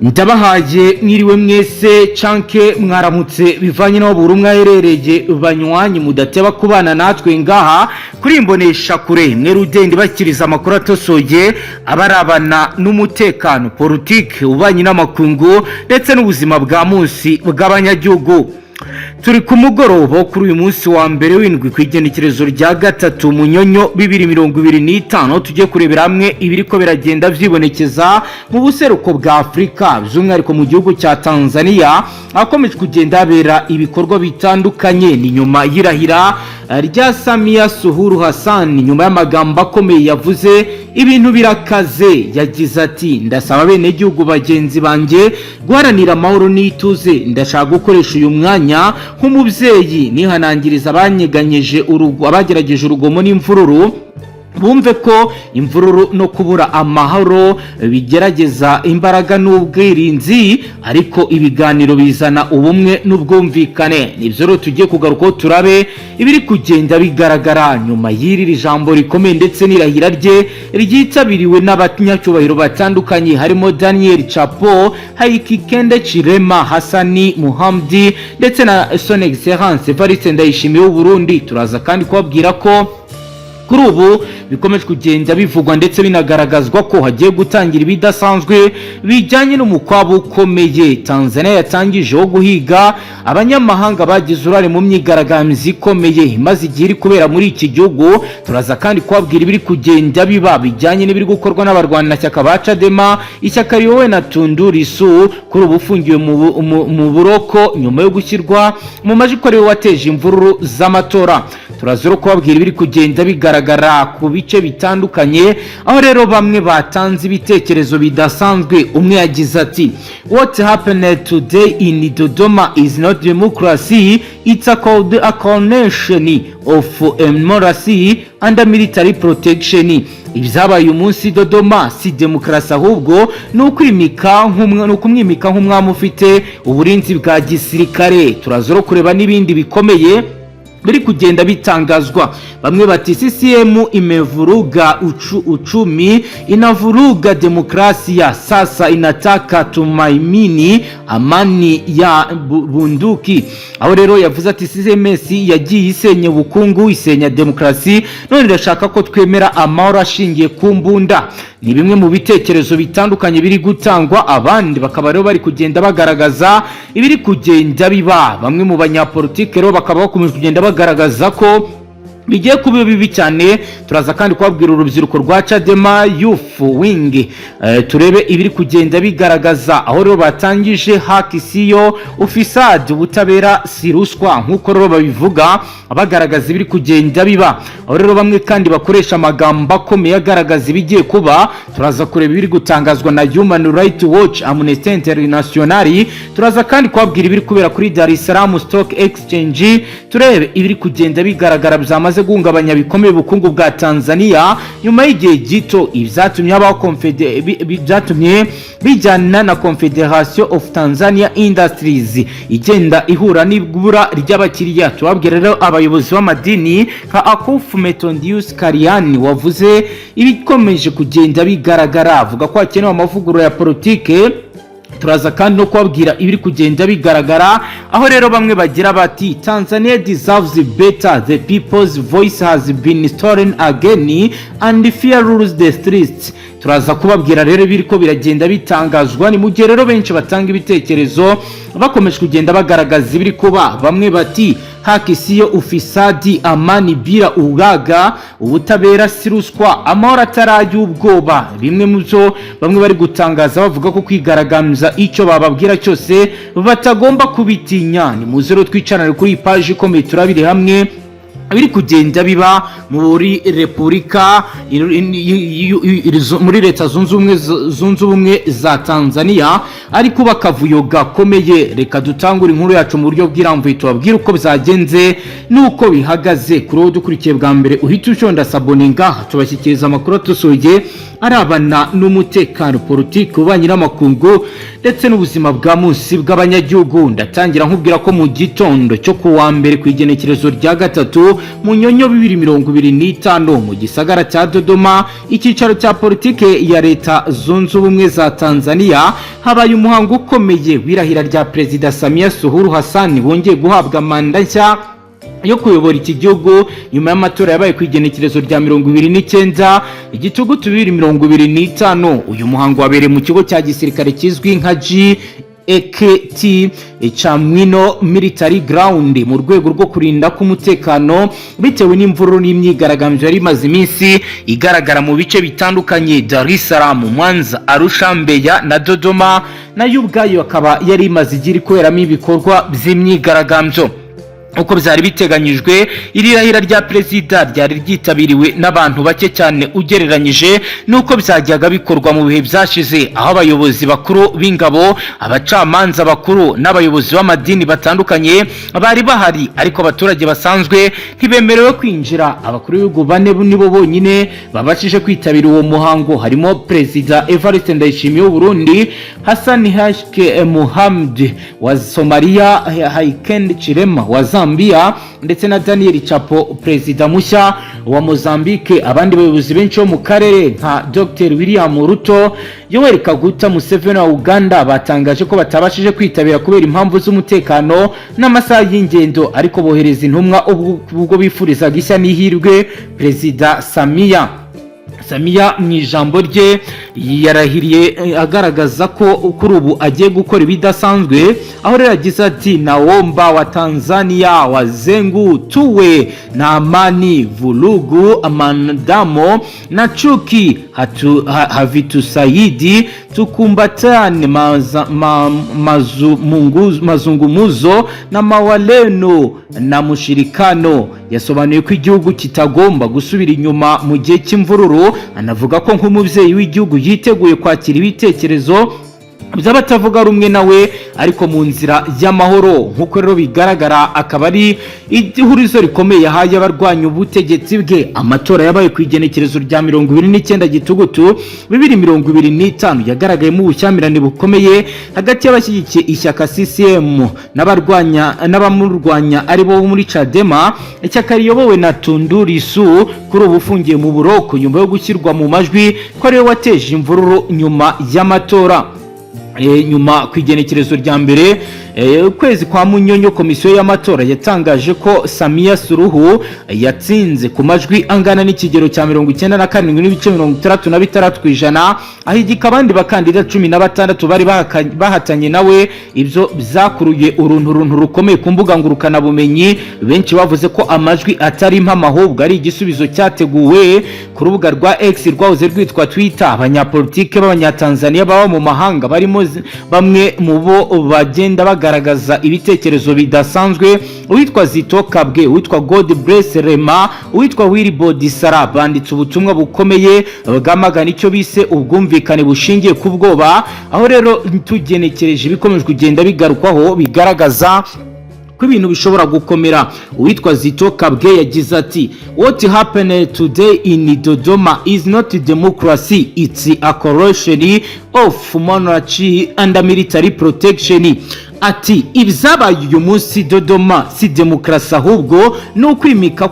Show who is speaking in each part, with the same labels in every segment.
Speaker 1: Ndabahaye mwiriwe mwese canke mwaramutse bivanye no buri umwe aherereye banywanyi mudateba kubana natwe ngaha kuri imbonesha kure mwe rudende bakiriza amakuru atosoye abarabana n'umutekano politique ubanye n'amakungu ndetse n'ubuzima bwa munsi bw'abanyagihugu. Turi ku mugoroba kuri uyu munsi wa mbere w'indwi kwigenekerezo rya gatatu munyonyo 2025 tujye kurebera hamwe ibiriko biragenda vyibonekeza mu buseruko bwa Afrika by'umwihariko mu gihugu cya Tanzania akomeje kugenda habera ibikorwa bitandukanye. Ni nyuma y'irahira rya Samia Suluhu Hassan, nyuma y'amagambo akomeye yavuze ibintu birakaze, yagize ati ndasaba bene gihugu bagenzi banje guharanira amahoro n'ituze, ndashaka gukoresha uyu mwanya nk'umubyeyi nihanangiriza abanyeganyeje abagerageje urugomo n'imvururu, bumve ko imvururu no kubura amahoro bigerageza imbaraga n'ubwirinzi, ariko ibiganiro bizana ubumwe n'ubwumvikane. Nivyo rero tugiye kugaruka turabe ibiri kugenda bigaragara nyuma y'iri jambo rikomeye ndetse n'irahira rye ryitabiriwe n'abanyacyubahiro batandukanye harimo Daniel Chapo, Haikikende Chirema, Hassani Muhamdi ndetse na Son Excellence Evariste Ndayishimiye w'u Burundi. Turaza kandi kubabwira ko kuri ubu bikomeje kugenda bivugwa ndetse binagaragazwa ko hagiye gutangira ibidasanzwe bijyanye n'umukwabo ukomeye Tanzania yatangije wo guhiga abanyamahanga bagize uruhare mu myigaragambyo ikomeye maze igihe iri kubera muri iki gihugu. Turaza kandi kubabwira ibiri kugenda biba bijyanye n'ibiri gukorwa n'abarwanashyaka ba Chadema, ishyaka riyobowe na Tundu Lissu kuri ubu ufungiwe mu buroko nyuma yo gushyirwa mu majwi ariwe wateje imvururu z'amatora. Turaza rero kubabwira ibiri kugenda bigaragara ku bice bitandukanye, aho rero bamwe batanze ibitekerezo bidasanzwe. Umwe yagize ati what happened today in Dodoma is not democracy, it's a coronation of democracy under military protection. Ibyabaye umunsi Dodoma si demokrasi ahubwo n'ukwimika nk'umwami ufite uburinzi bwa gisirikare. Turazoro kureba n'ibindi bikomeye biri kugenda bitangazwa. Bamwe bati CCM imevuruga uchumi, inavuruga demokrasia, sasa inataka tumaimini amani ya bunduki. Aho rero yavuze ati CMS yagiye isenya ubukungu, isenya demokrasi, none irashaka ko twemera amahoro ashingiye ku mbunda. Ni bimwe mu bitekerezo bitandukanye biri gutangwa, abandi bakaba rero bari kugenda bagaragaza ibiri kugenda biba. Bamwe mu banyapolitike rero bakaba bakomeje kugenda bagaragaza ko bigiye kuba bibi cyane. Turaza kandi kubabwira urubyiruko rwa Chadema Youth Wing turebe ibiri kugenda bigaragaza, aho rero batangije haki siyo ufisad, ubutabera si ruswa nk'uko rero babivuga bagaragaza ibiri kugenda biba. Aho rero bamwe kandi bakoresha amagambo akomeye agaragaza ibigiye kuba. Turaza kureba ibiri gutangazwa na Human Rights Watch, Amnesty International. Turaza kandi kubabwira ibiri kubera kuri Dar es Salaam Stock Exchange, turebe ibiri kugenda bigaragara byamaze guhungabanya bikomeye ubukungu bwa Tanzania nyuma y'igihe gito. Ibyatumye byatumye bijyana na Confederation of Tanzania Industries igenda ihura n'ibura ry'abakiriya. Tubabwira rero abayobozi b'amadini nka Akufu Metodius Kariani wavuze ibikomeje kugenda bigaragara, avuga ko hakenewe amavugurura ya politike. Turaza kandi no kubabwira ibiri kugenda bigaragara, aho rero bamwe bagira bati Tanzania deserves better, the people's voice has been stolen again and fear rules the streets. Turaza kubabwira rero ibiri ko biragenda bitangazwa. Ni mu gihe rero benshi batanga ibitekerezo bakomeje kugenda bagaragaza ibiri kuba. Bamwe bati haki siyo ufisadi, amani bila ugaga, ubutabera si ruswa, amahoro atarajya ubwoba. Bimwe mu byo bamwe bari gutangaza bavuga ko kwigaragambya icyo bababwira cyose batagomba kubitinya. Ni muze rero twicarane kuri page ikomeye turabire hamwe biri kugenda biba muri Repubulika muri Leta zunze ubumwe za Tanzania, ariko bakavuyo gakomeye. Reka dutangura inkuru yacu mu buryo bw'iramvuye tubabwira uko byagenze nuko bihagaze. Kuri uwo dukurikiye bwa mbere uhita ushonda sabone ngaha tubashyikiriza amakuru atusoye arabana n'umutekano, politique, ubanye n'amakungu ndetse n'ubuzima bwa munsi bw'abanyagihugu. Ndatangira nkubwira ko mu gitondo cyo kuwa mbere kwigenekerezo rya gatatu Munyonyo 2025 mu gisagara cya Dodoma icyicaro cya politike ya leta zunze ubumwe za Tanzania habaye umuhango ukomeye wirahira rya Perezida Samia Suluhu Hassan wongeye guhabwa manda nshya yo kuyobora iki gihugu nyuma y'amatora yabaye ku igenekerezo rya 29 igitugu 2025. Uyu muhango wabereye mu kigo cya gisirikare kizwi nka ACTU Chamwino Military Ground mu rwego rwo kurinda k'umutekano bitewe n'imvururu n'imyigaragambyo yari imaze iminsi igaragara mu bice bitandukanye Dar es Salaam, Mwanza, Arusha, Mbeya na Dodoma, nayo ubwayo akaba yari imaze igira ikoreramo ibikorwa by'imyigaragambyo. Uko byari biteganyijwe irirahira rya perezida ryari ryitabiriwe n'abantu bake cyane ugereranyije nuko byajyaga bikorwa mu bihe byashize, aho abayobozi bakuru b'ingabo, abacamanza bakuru n'abayobozi b'amadini batandukanye bari bahari, ariko abaturage basanzwe ntibemerewe kwinjira. Abakuru b'ibihugu bane nibo bonyine babashije kwitabira uwo muhango, harimo Perezida Evariste Ndayishimiye w'u Burundi, Hassan Sheikh Mohamud wa Somalia, Hakainde Hichilema wa Zambia ndetse na Daniel Chapo perezida mushya wa Mozambique. Abandi bayobozi benshi bo mu karere nka Dr William Ruto, Yoweri Kaguta Museveni wa Uganda batangaje ko batabashije kwitabira kubera impamvu z'umutekano n'amasaha y'ingendo, ariko bohereza intumwa ubwo bifurizaga ishya n'ihirwe Perezida Samia mu ijambo rye yarahiriye agaragaza ko kuri ubu agiye gukora ibidasanzwe, aho rero yagize ati naomba wa Tanzania wazengu tuwe na amani, vulugu, amandamo na chuki havitusaidi, tukumbatane mazungumuzo na mawaleno na mushirikano. Yasobanuye ko igihugu kitagomba gusubira inyuma mu gihe cy'imvururu, anavuga ko nk'umubyeyi w'igihugu yiteguye kwakira ibitekerezo by'abatavuga rumwe nawe ariko mu nzira y'amahoro. Nk'uko rero bigaragara akaba ari ihurizo rikomeye yahaye abarwanya ubutegetsi bwe. Amatora yabaye ku igenekerezo rya 29 gitugutu 2025 yagaragayemo ubushyamirane bukomeye hagati y'abashyigikiye ishyaka CCM n'abamurwanya ari bo muri Chadema, ishyaka riyobowe na Tundu Lissu kuri ubu ufungiye mu buroko nyuma yo gushyirwa mu majwi ko ariwe wateje imvururu nyuma y'amatora. Nyuma ku igenekerezo rya mbere ukwezi kwa Munyonyo, komisiyo y'amatora yatangaje ko Samia Suluhu yatsinze ku majwi angana n'ikigero cya 97.36%, ahigika abandi bakandida 16 bari bahatanye nawe. Ibyo byakuruye urunturuntu rukomeye ku mbuga ngurukana bumenyi, benshi bavuze ko amajwi atari impamo ahubwo ari igisubizo cyateguwe ku rubuga rwa X rwahoze rwitwa Twitter. Abanyapolitike b'Abanyatanzania baba mu mahanga barimo bamwe mu bo bagenda bagaragaza ibitekerezo bidasanzwe, uwitwa Zito Kabwe, uwitwa God Bless Rema, uwitwa Willy Sara banditse ubutumwa bukomeye bwamagana icyo bise ubwumvikane bushingiye ku bwoba, aho rero tugenekereje bikomeje kugenda bigarukwaho bigaragaza ko ibintu bishobora gukomera. Uwitwa Zito Kabwe yagize ati what happened today in Dodoma is not democracy, it's a corrosion of monarchy and military protection. Ati ibyabaye uyu munsi Dodoma si demokrasi ahubwo n'ukwimika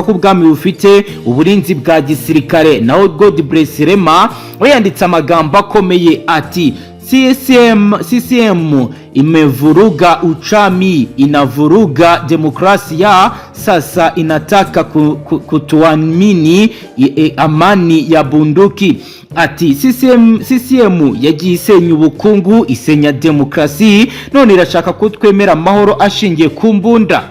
Speaker 1: ku bwami bufite uburinzi bwa gisirikare. Naho God Bless Rema we yanditse amagambo akomeye ati CCM imevuruga uchami, inavuruga demokrasia, sasa inataka kutuamini amani ya bunduki. Ati CCM yagiye isenya ubukungu, isenya demokrasi, none irashaka ko twemera amahoro ashingiye ku mbunda.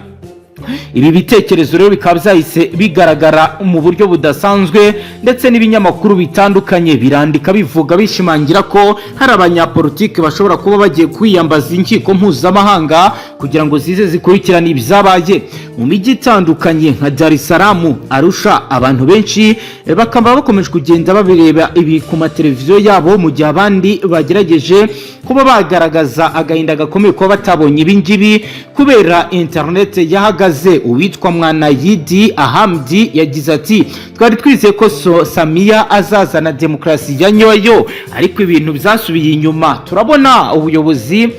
Speaker 1: Ibi bitekerezo rero bikaba byahise bigaragara mu buryo budasanzwe, ndetse n'ibinyamakuru bitandukanye birandika bivuga bishimangira ko hari abanyapolitike bashobora kuba bagiye kwiyambaza inkiko mpuzamahanga kugira ngo zize zikurikirane ibyabaye mu mijyi itandukanye nka Dar es Salaam, Arusha. Abantu benshi bakaba bakomeje kugenda babireba ibi ku mateleviziyo yabo, mu gihe abandi bagerageje kuba bagaragaza agahinda gakomeye ko batabonye ibingibi kubera internet yahagaze. Uwitwa Mwanayidi Ahamdi yagize ati twari twizeye ko Samia azazana demokrasi ya nyoyo, ariko ibintu byasubiye inyuma. Turabona ubuyobozi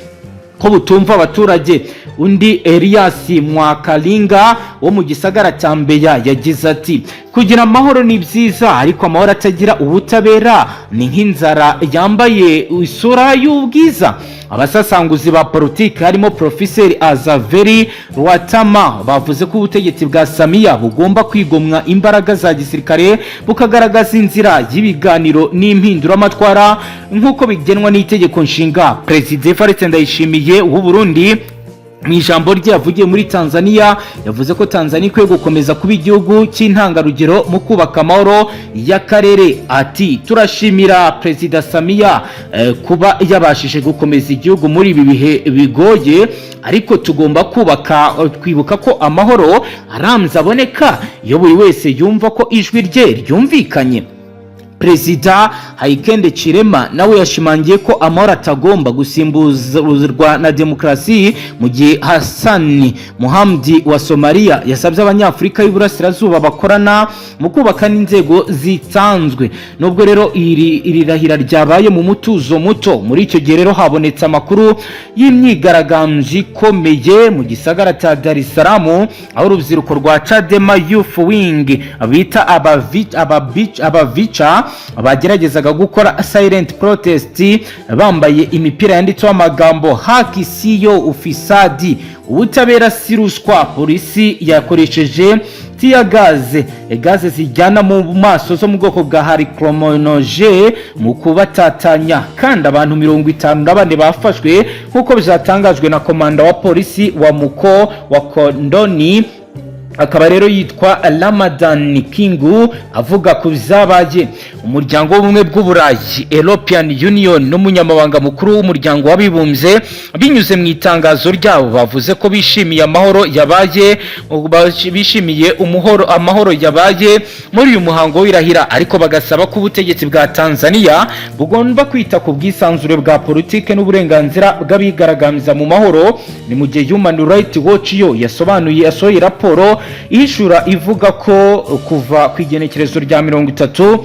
Speaker 1: ko butumva abaturage. undi Elias Mwakalinga wo mu gisagara cya Mbeya yagize ati kugira amahoro ni byiza ariko amahoro atagira ubutabera ni nk'inzara yambaye isura y'ubwiza. Abasasanguzi ba politiki harimo Professeur Azaveri Rwatama bavuze ko ubutegetsi bwa Samia bugomba kwigomwa imbaraga za gisirikare bukagaragaza inzira y'ibiganiro n'impinduramatwara nk'uko bigenwa n'itegeko nshinga. President Evariste Ndayishimiye w'u Burundi mu ijambo rye yavugiye muri Tanzania yavuze ko Tanzania ikwiye gukomeza kuba igihugu cy'intangarugero mu kubaka amahoro y'akarere. Ati turashimira Perezida Samia kuba yabashije gukomeza igihugu muri ibi bihe bigoye, ariko tugomba kwibuka ko amahoro aramza aboneka iyo buri wese yumva ko ijwi rye ryumvikanye. Perezida Haikende Chirema nawe yashimangiye ko amahoro atagomba gusimbuzwa na demokarasi, mu gihe Hassan Muhamdi wa Somalia yasabye abanyafurika y'Iburasirazuba bakorana mu kubaka n'inzego zitanzwe. Nubwo rero iri rahira ryabaye mu mutuzo muto, muri icyo gihe rero habonetse amakuru y'imyigaragambyo ikomeye mu gisagara cya Dar es Salaam, aho urubyiruko rwa Chadema Youth Wing bita abavica bageragezaga gukora silent protest bambaye imipira yanditseho amagambo haki siyo ufisadi, ubutabera si ruswa. Polisi yakoresheje gaze zijyana mu maso zo mu bwoko bwa hariclomonoje mu kubatatanya, kandi abantu 54 bafashwe nk'uko bizatangajwe na komanda wa polisi wa Muko wa Kondoni, akaba rero yitwa Ramadan Kingu, avuga ku bizabaye. Umuryango w'ubumwe bw'Uburayi European Union n'umunyamabanga mukuru w'umuryango w'abibumbye binyuze mu itangazo ryabo bavuze ko bishimiye amahoro yabaye amahoro yabaye muri uyu muhango w'irahira, ariko bagasaba ko ubutegetsi bwa Tanzania bugomba kwita ku bwisanzure bwa politike n'uburenganzira bw'abigaragambya mu mahoro. Ni mu gihe Human Rights Watch yo yasohoye raporo ishura ivuga ko kuva ku igenekerezo rya 30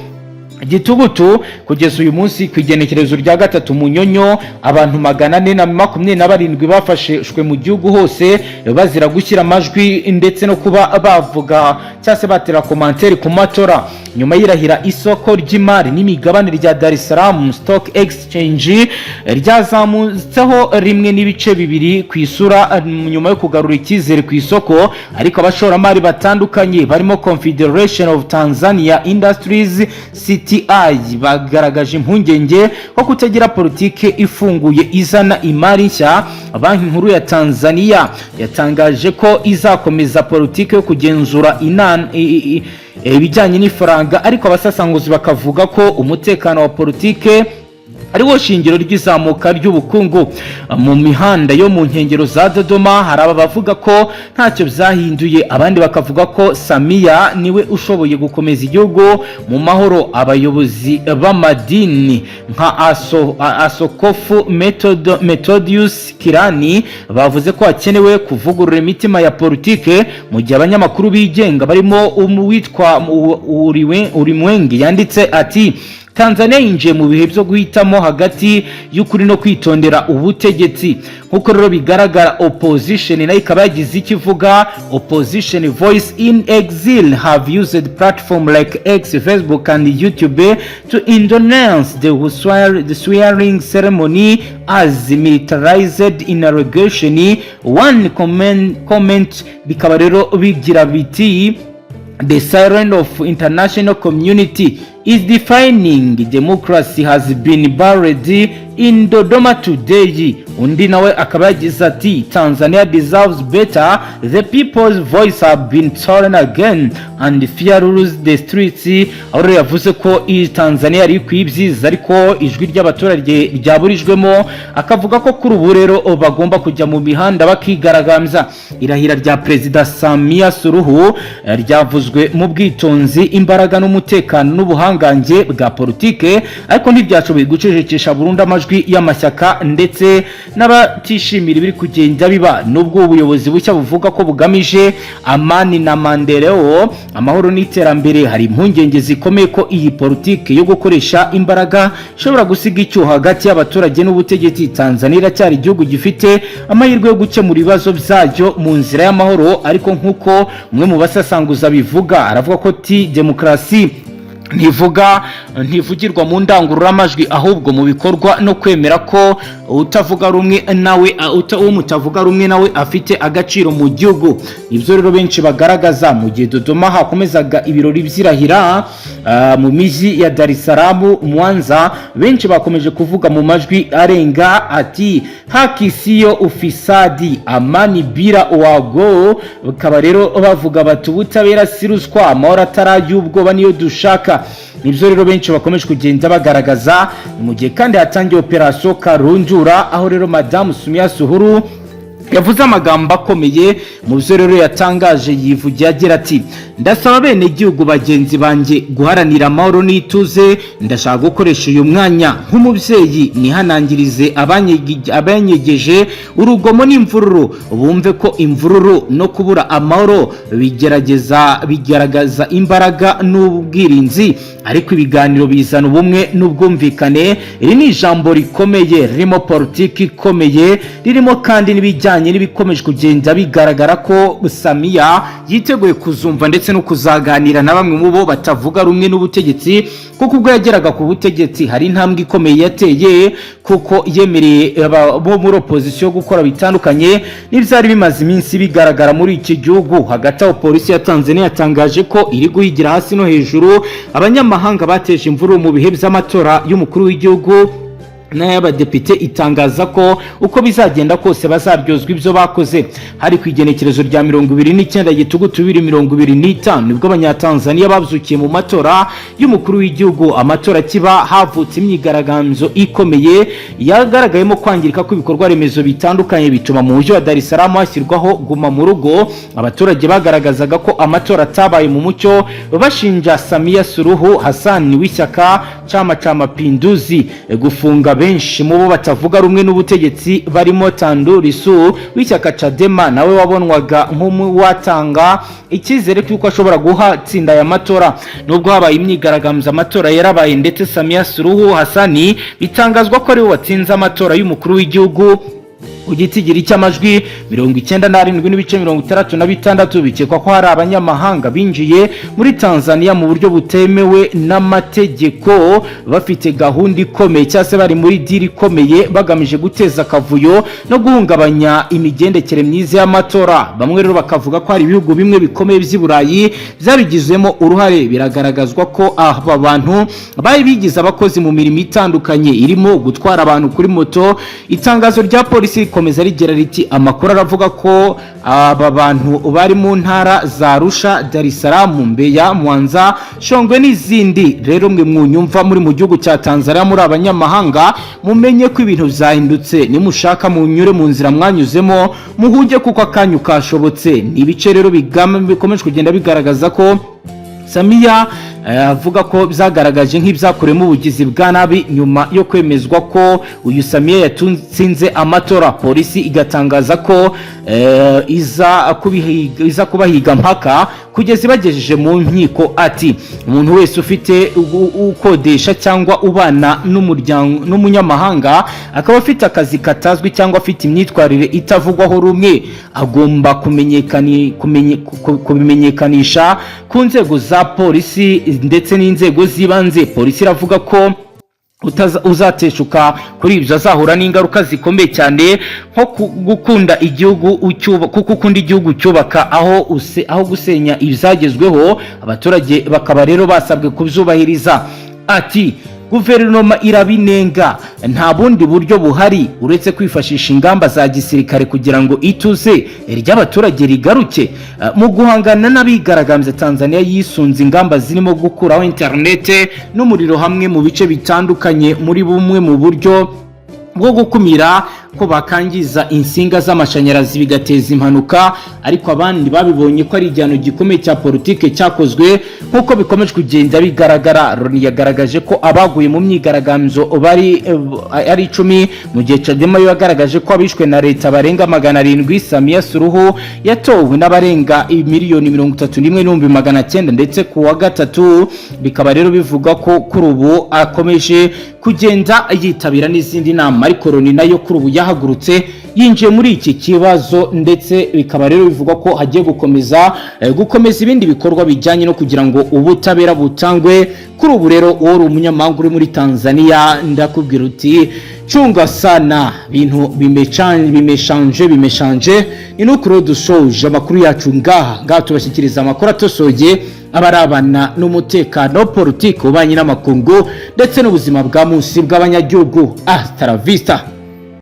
Speaker 1: Gitugutu kugeza uyu munsi ku igenekerezo rya 3 Munyonyo abantu 427 bafashwe mu gihugu hose bazira gushyira amajwi ndetse no kuba bavuga cyase batera commentaire ku matora. Nyuma y'irahira isoko ry'imari n'imigabane rya Dar es Salaam Stock Exchange ryazamutseho 1.2 ku isura nyuma yo kugarura icyizere ku isoko, ariko abashoramari batandukanye barimo Confederation of Tanzania Industries CTI bagaragaje impungenge ko kutagira politike ifunguye izana imari nshya. Banki nkuru ya Tanzania yatangaje ko izakomeza politike yo kugenzura ibijyanye n'ifaranga, ariko abasasanguzi bakavuga ko umutekano wa politike ariwo shingiro ry'izamuka ry'ubukungu. Mu mihanda yo mu nkengero za Dodoma hari abavuga ko ntacyo byahinduye, abandi bakavuga ko Samia niwe ushoboye gukomeza igihugu mu mahoro. Abayobozi b'amadini nka Asokofu Methodius Kirani bavuze ko hakenewe kuvugurura imitima ya politike, mu gihe abanyamakuru bigenga barimo uwitwa Urimwenge yanditse ati Tanzania yinjiye mu bihe byo guhitamo hagati y'ukuri no kwitondera ubutegetsi. Nkuko rero bigaragara opposition nayo ikaba yagize ikivuga. Opposition voice in exile have used platform like X, Facebook and YouTube to endorse the swearing ceremony as militarized interrogation. One comment bikaba rero bigira biti the siren of international community is defining democracy has been buried in Dodoma today. Undi nawe akaba yagize ati Tanzania deserves better, the people's voice have been stolen again and fear rules the streets. Aho yavuze ko Tanzania ari kwibyiza ariko ijwi ry'abaturage ryaburijwemo, akavuga ko kuri ubu rero bagomba kujya mu mihanda bakigaragambya. Irahira rya Perezida Samia Suluhu ryavuzwe mu bwitonzi, imbaraga n'umutekano n'ubuhangange bwa politike, ariko ntibyashoboye gucecekesha burundu amajwi majwi y'amashyaka ndetse n'abatishimira ibiri kugenda biba nubwo ubuyobozi bushya buvuga ko bugamije amani na mandeleo amahoro n'iterambere. Hari impungenge zikomeye ko iyi politike yo gukoresha imbaraga ishobora gusiga icyuho hagati y'abaturage n'ubutegetsi. Tanzania iracyari igihugu gifite amahirwe yo gukemura ibibazo byayo mu nzira y'amahoro, ariko nk'uko umwe mu basasanguza bivuga aravuga ko demokarasi ntivugirwa mu ndangururamajwi ahubwo mu bikorwa no kwemera ko utavuga rumwe nawe afite agaciro mu gihugu. Ibyo rero benshi bagaragaza mu gihe Dodoma hakomezaga ibirori by'irahira mu miji ya Dar es Salaam, Mwanza, benshi bakomeje kuvuga mu majwi arenga ati haki siyo ufisadi, amani bila uwago. Bakaba rero bavuga bati ubutabera si ruswa, amahoro ataray'ubwoba niyo dushaka. Nibyo rero benshi bakomeje kugenda bagaragaza mu gihe kandi hatangiye operation Karunjura, aho rero Madame Samia Suluhu yavuze amagambo akomeye. Mu byo rero yatangaje yivugiye agira ati ndasaba bene igihugu bagenzi banjye guharanira amahoro n'ituze. Ndashaka gukoresha uyu mwanya nk'umubyeyi nihanangirize abanyegeje urugomo n'imvururu, bumve ko imvururu no kubura amahoro bigaragaza imbaraga n'ubwirinzi, ariko ibiganiro bizana ubumwe n'ubwumvikane. Iri ni ijambo rikomeye ririmo politiki ikomeye, ririmo kandi n'ibijyanye n'ibikomeje kugenda bigaragara ko Samia yiteguye kuzumva ndetse no kuzaganira na bamwe mu bo batavuga rumwe n'ubutegetsi, kuko ubwo yageraga ku butegetsi hari intambwe ikomeye yateye, kuko yemereye bo muri opposition gukora bitandukanye n'ibyari bimaze iminsi bigaragara muri iki gihugu. Hagati aho polisi ya Tanzania yatangaje ko iri guhigira hasi no hejuru abanyamahanga bateje imvururu mu bihe by'amatora y'umukuru w'igihugu n'ay'abadepite, itangaza ko uko bizagenda kose bazabyozwa ibyo bakoze. Hari ku igenekerezo rya 29 Gitugutu 2025 nibwo abanyatanzania babyukiye mu matora y'umukuru w'igihugu. Amatora kiba havutse imyigaragambyo ikomeye yagaragayemo kwangirika kw'ibikorwa remezo bitandukanye, bituma mu mujyi wa Dar es Salaam hashyirwaho guma mu rugo. Abaturage bagaragazaga ko amatora atabaye mu mucyo, bashinja Samia Suluhu Hassan w'ishyaka Chama cha Mapinduzi gufunga benshi mu bo batavuga rumwe n'ubutegetsi, barimo Tundu Lissu w'ishyaka Chadema, nawe wabonwaga nk'uwatanga icyizere cy'uko ashobora guhatsinda aya matora. Nubwo habaye imyigaragambyo amatora yarabaye, ndetse Samia Suluhu Hassan bitangazwa ko ari we watsinze amatora y'umukuru w'igihugu ugitigiri cy'amajwi 97.66. Bikekwa ko hari abanyamahanga binjiye muri Tanzania mu buryo butemewe n'amategeko, bafite gahunda ikomeye cyase bari muri diri ikomeye bagamije guteza akavuyo no guhungabanya imigendekere myiza y'amatora. Bamwe rero bakavuga ko hari ibihugu bimwe bikomeye by'i Burayi byabigizemo uruhare. Biragaragazwa ko aba bantu bari bigize abakozi mu mirimo itandukanye irimo gutwara abantu kuri moto. Itangazo rya polisi rikomeza rigira riti amakuru aravuga ko aba bantu bari mu ntara za Arusha, Dar es Salaam, Mbeya, Mwanza, Shongwe n'izindi. Rero mwe mwunyumva muri mu gihugu cya Tanzania muri abanyamahanga, mumenye ko ibintu byahindutse. Nimushaka munyure mu nzira mwanyuzemo muhujye kuko akanyu kashobotse. Ni ibice rero bikomeje kugenda bigaragaza ko Samia avuga ko byagaragaje nk'ibyakoremo ubugizi bwa nabi nyuma yo kwemezwa ko uyu Samia yatsinze amatora. Polisi igatangaza ko iza kubahiga mpaka kugeza ibagejeje mu nkiko. Ati umuntu wese ufite ukodesha cyangwa ubana n'umunyamahanga akaba afite akazi katazwi cyangwa afite imyitwarire itavugwaho rumwe agomba kubimenyekanisha ku nzego za polisi ndetse n'inzego z'ibanze. Polisi iravuga ko uzateshuka kuri ibyo azahura n'ingaruka zikomeye cyane, nko gukunda igihugu kuko ukunda igihugu cyubaka aho gusenya ibizagezweho. Abaturage bakaba rero basabwe kubyubahiriza. Ati guverinoma irabinenga, nta bundi buryo buhari uretse kwifashisha ingamba za gisirikare kugira ngo ituze ry'abaturage rigaruke. Mu guhangana n'abigaragambye, Tanzania yisunze ingamba zirimo gukuraho internet n'umuriro hamwe mu bice bitandukanye muri bumwe mu buryo bwo gukumira ko bakangiza insinga z'amashanyarazi bigateza impanuka, ariko abandi babibonye ko ari igihano gikomeye cya politike cyakozwe nkuko bikomeje kugenda bigaragara. Loni yagaragaje ko abaguye mu myigaragambyo bari ari 10 mu gihe Chadema yagaragaje ko abishwe na leta barenga 700. Samia Suluhu yatowe n'abarenga 1,31,900 ndetse ku wa gatatu bikaba rero bivuga ko kuri ubu akomeje kugenda yitabira n'izindi nama, ariko Loni nayo kuri ubu yahagurutse yinjiye muri iki kibazo, ndetse bikaba rero bivuga ko hagiye gukomeza ibindi bikorwa bijyanye no kugira ngo ubutabera butangwe. Kuri ubu rero uri umunyamahanga uri muri Tanzania ndakubwira uti chunga sana, bintu bimeshanje inukuro dusoje amakuru yacu ngaha tubashyikiriza amakuru atosoye abarabana n'umutekano, politike, ububanyi n'amakungu ndetse n'ubuzima bwa munsi bw'abanyagihugu. Hasta la vista.